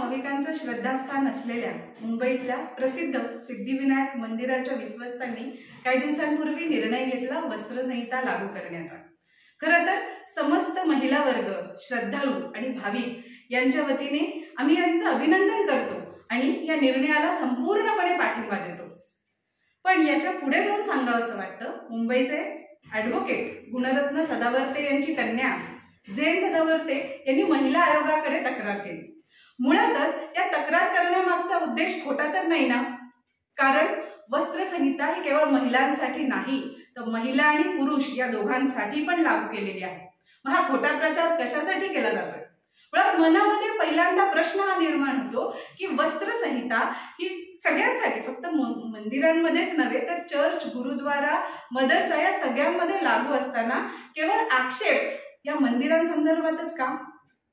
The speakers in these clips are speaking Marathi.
भाविकांचं श्रद्धास्थान असलेल्या मुंबईतल्या प्रसिद्ध सिद्धिविनायक मंदिराच्या विश्वस्तांनी काही दिवसांपूर्वी निर्णय घेतला वस्त्रसंहिता लागू करण्याचा। खरं तर समस्त महिला वर्ग, श्रद्धाळू आणि भाविक यांच्या वतीने आम्ही यांचं अभिनंदन करतो आणि या निर्णयाला संपूर्णपणे पाठिंबा देतो। पण याच्या पुढे जाऊन सांगावंसं वाटतं, मुंबईचे ॲडव्होकेट गुणरत्न सदावर्ते यांची कन्या झेन सदावर्ते यांनी महिला आयोगाकडे तक्रार केली। मुळातच या तक्रार करण्यामागचा उद्देश खोटा तर नाही ना, कारण वस्त्रसंहिता ही केवळ महिलांसाठी नाही तर महिला आणि पुरुष या दोघांसाठी पण लागू केलेली आहे। मग हा खोटा प्रचार कशासाठी केला जातोय? मुळात मनामध्ये पहिल्यांदा प्रश्न हा निर्माण होतो की वस्त्रसंहिता ही सगळ्यांसाठी, फक्त मंदिरांमध्येच नव्हे तर चर्च, गुरुद्वारा, मदरसा या सगळ्यांमध्ये लागू असताना केवळ आक्षेप या मंदिरांसंदर्भातच का?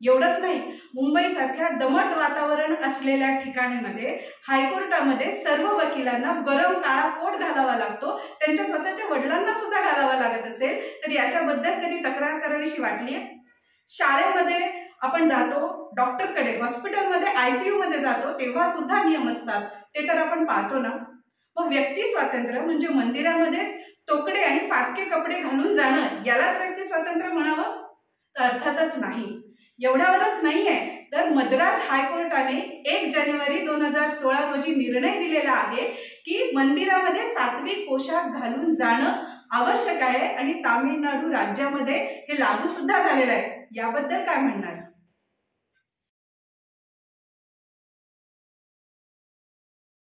एवढंच नाही, मुंबईसारख्या दमट वातावरण असलेल्या ठिकाणामध्ये हायकोर्टामध्ये सर्व वकिलांना गरम काळा कोट घालावा लागतो, त्यांच्या स्वतःच्या वडिलांना सुद्धा घालावा लागत असेल तर याच्याबद्दल कधी तक्रार करावीशी वाटलीये? शाळेमध्ये आपण जातो, डॉक्टरकडे, हॉस्पिटलमध्ये, ICU मध्ये जातो तेव्हा सुद्धा नियम असतात, ते तर आपण पाहतो ना। मग व्यक्ती स्वातंत्र्य म्हणजे मंदिरामध्ये तोकडे आणि फाटके कपडे घालून जाणं यालाच व्यक्ती स्वातंत्र्य म्हणावं? तर अर्थातच नाही। एवढ्यावरच नाहीये तर मद्रास हायकोर्टाने 1 जानेवारी 2016 रोजी निर्णय दिलेला आहे की मंदिरामध्ये सात्विक पोशाख घालून जाणं आवश्यक आहे आणि तामिळनाडू राज्यामध्ये हे लागू सुद्धा झालेलं आहे। याबद्दल काय म्हणणार?